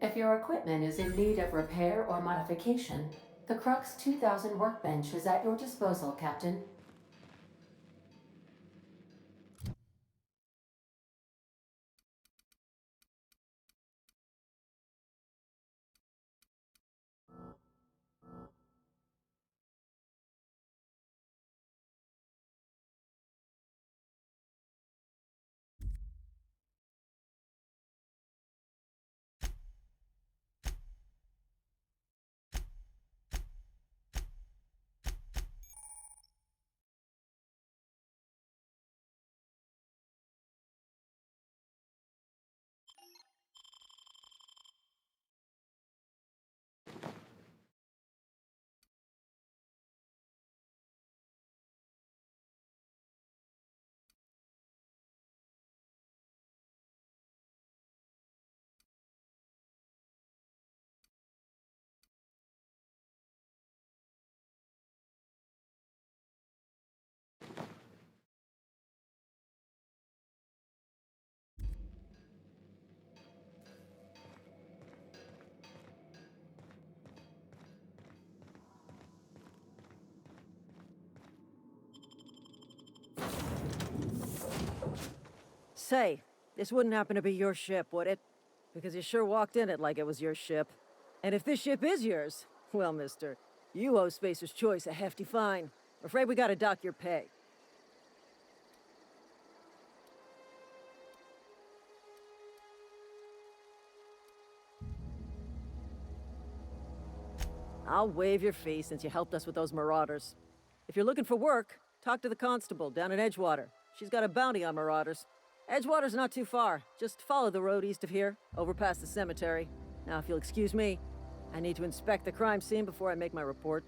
If your equipment is in need of repair or modification, the Crux 2000 workbench is at your disposal, Captain. Say, this wouldn't happen to be your ship, would it? Because you sure walked in it like it was your ship. And if this ship is yours, well, mister, you owe Spacer's Choice a hefty fine. Afraid we gotta dock your pay. I'll waive your fee since you helped us with those marauders. If you're looking for work, talk to the constable down at Edgewater. She's got a bounty on marauders. Edgewater's not too far. Just follow the road east of here, over past the cemetery. Now, if you'll excuse me, I need to inspect the crime scene before I make my report.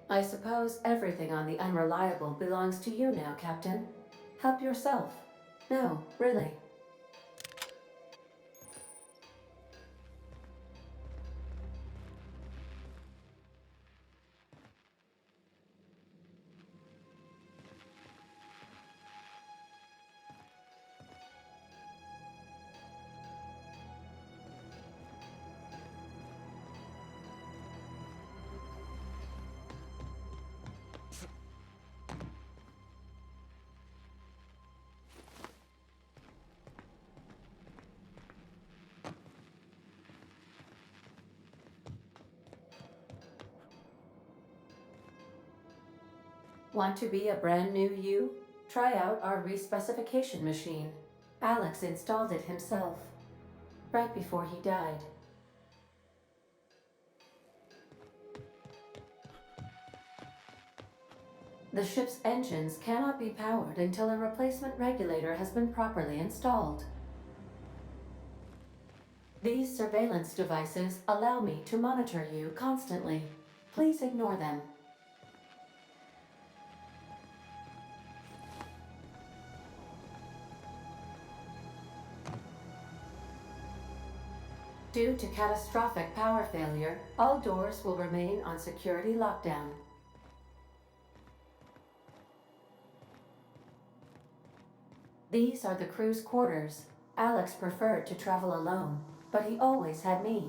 I suppose everything on the Unreliable belongs to you now, Captain. Help yourself. No, really. Want to be a brand new you? Try out our respecification machine. Alex installed it himself, right before he died. The ship's engines cannot be powered until a replacement regulator has been properly installed. These surveillance devices allow me to monitor you constantly. Please ignore them. Due to catastrophic power failure, all doors will remain on security lockdown. These are the crew's quarters. Alex preferred to travel alone, but he always had me.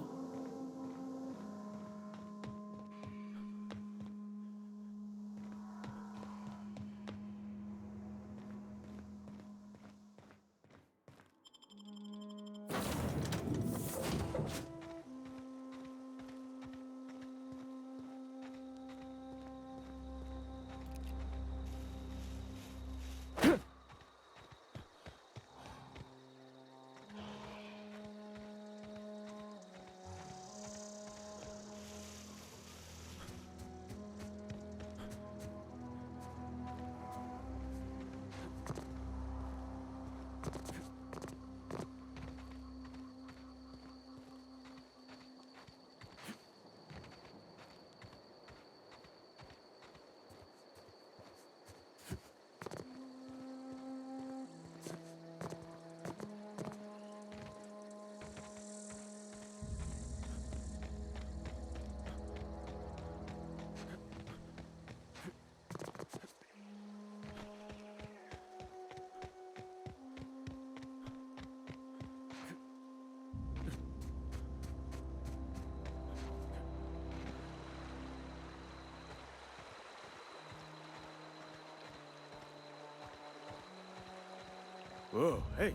Whoa, hey,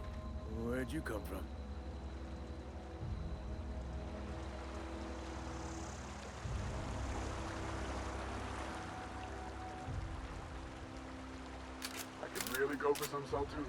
where'd you come from? I could really go for some salt too.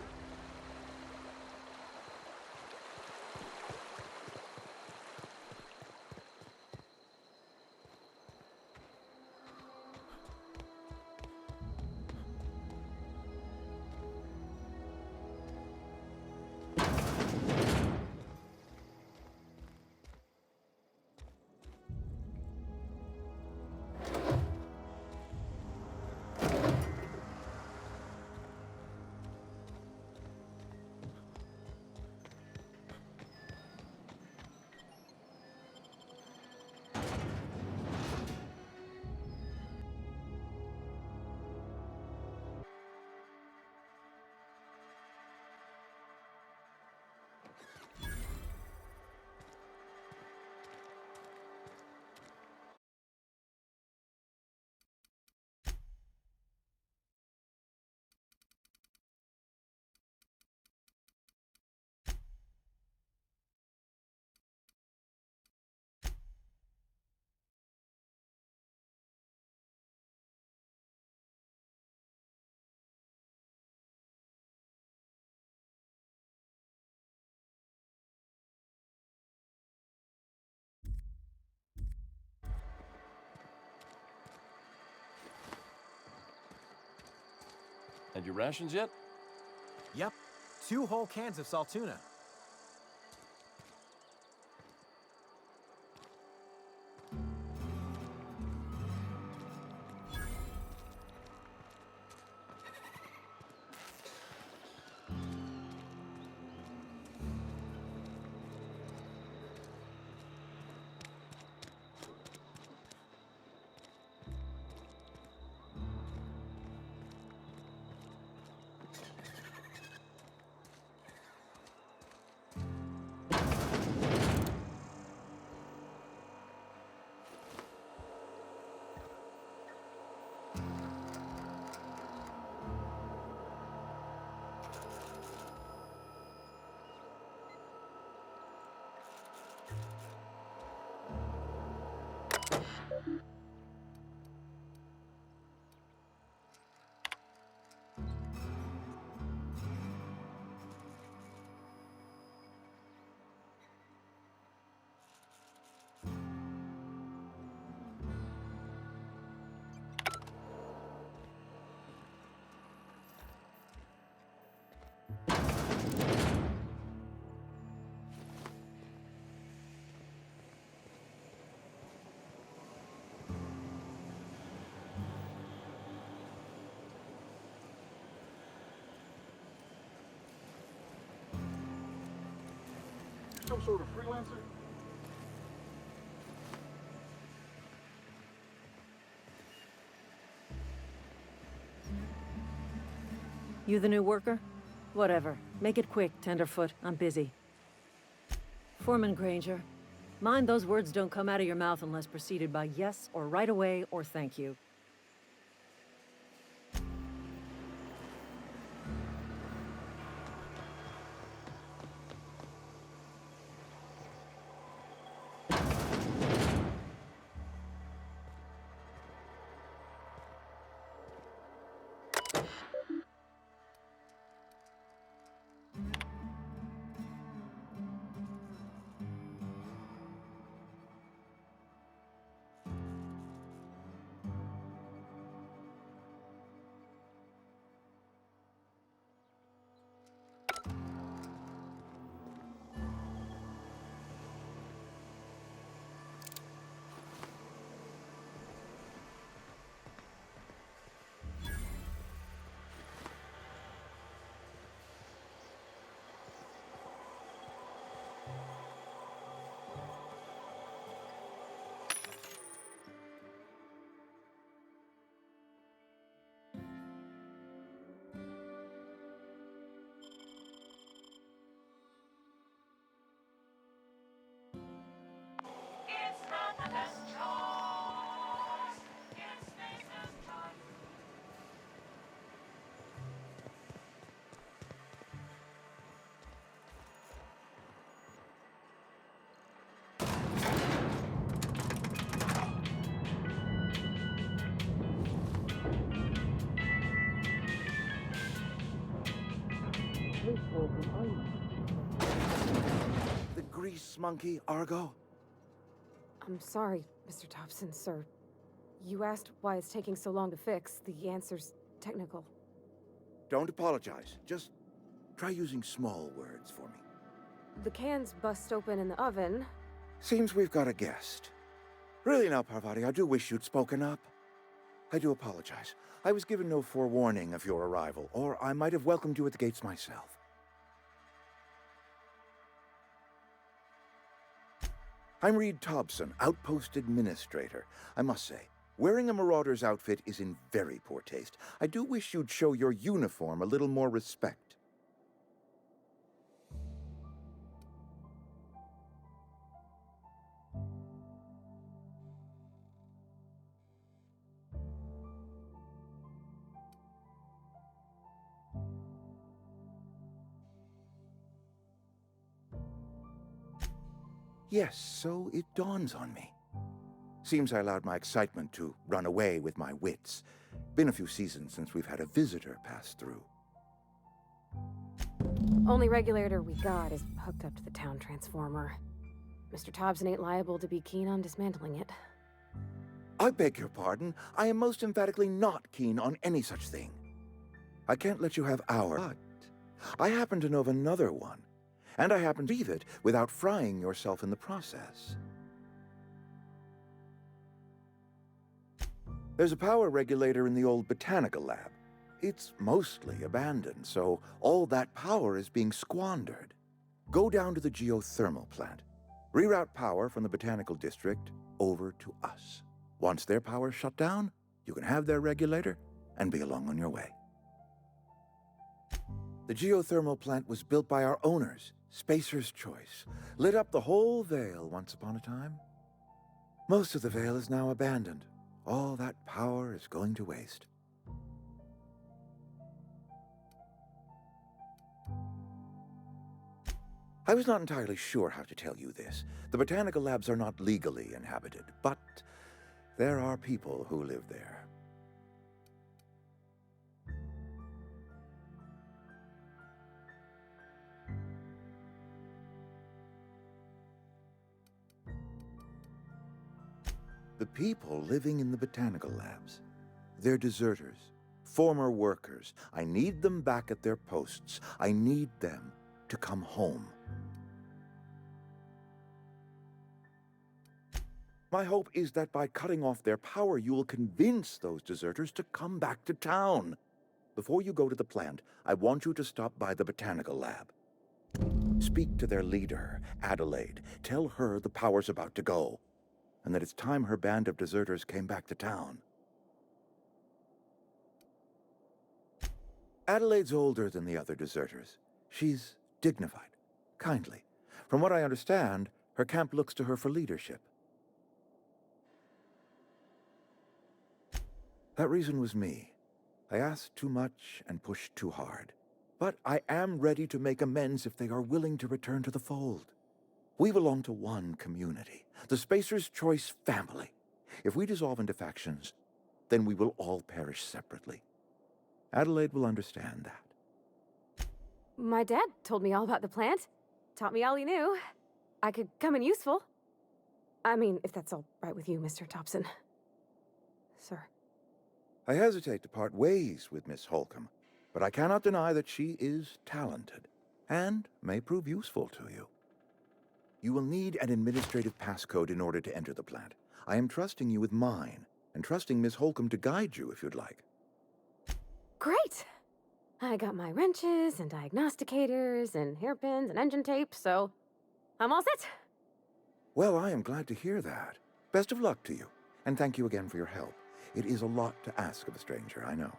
Had your rations yet? Yep, 2 whole cans of salt tuna. You some sort of freelancer? You the new worker? Whatever. Make it quick, Tenderfoot. I'm busy. Foreman Granger. Mind those words don't come out of your mouth unless preceded by yes or right away or thank you. The grease monkey, Argo? I'm sorry, Mr. Thompson, sir. You asked why it's taking so long to fix. The answer's technical. Don't apologize. Just try using small words for me. The cans bust open in the oven. Seems we've got a guest. Really now, Parvati, I do wish you'd spoken up. I do apologize. I was given no forewarning of your arrival, or I might have welcomed you at the gates myself. I'm Reed Thompson, Outpost Administrator. I must say, wearing a Marauder's outfit is in very poor taste. I do wish you'd show your uniform a little more respect. Yes, so it dawns on me. Seems I allowed my excitement to run away with my wits. Been a few seasons since we've had a visitor pass through. Only regulator we got is hooked up to the town transformer. Mr. Thompson ain't liable to be keen on dismantling it. I beg your pardon. I am most emphatically not keen on any such thing. I can't let you have our, but I happen to know of another one. And I happen to leave it without frying yourself in the process. There's a power regulator in the old botanical lab. It's mostly abandoned, so all that power is being squandered. Go down to the geothermal plant. Reroute power from the botanical district over to us. Once their power's shut down, you can have their regulator and be along on your way. The geothermal plant was built by our owners, Spacer's Choice. Lit up the whole Vale once upon a time. Most of the Vale is now abandoned. All that power is going to waste. I was not entirely sure how to tell you this. The botanical labs are not legally inhabited, but There are people who live there. The people living in the botanical labs. They're deserters, former workers. I need them back at their posts. I need them to come home. My hope is that by cutting off their power, you will convince those deserters to come back to town. Before you go to the plant, I want you to stop by the botanical lab. Speak to their leader, Adelaide. Tell her the power's about to go, and that it's time her band of deserters came back to town. Adelaide's older than the other deserters. She's dignified, kindly. From what I understand, her camp looks to her for leadership. That reason was me. I asked too much and pushed too hard. But I am ready to make amends if they are willing to return to the fold. We belong to one community, the Spacer's Choice family. If we dissolve into factions, then we will all perish separately. Adelaide will understand that. My dad told me all about the plant. Taught me all he knew. I could come in useful. I mean, if that's all right with you, Mr. Thompson. Sir. I hesitate to part ways with Miss Holcomb, but I cannot deny that she is talented and may prove useful to you. You will need an administrative passcode in order to enter the plant. I am trusting you with mine, and trusting Miss Holcomb to guide you if you'd like. Great! I got my wrenches and diagnosticators and hairpins and engine tape, so I'm all set. Well, I am glad to hear that. Best of luck to you, and thank you again for your help. It is a lot to ask of a stranger, I know.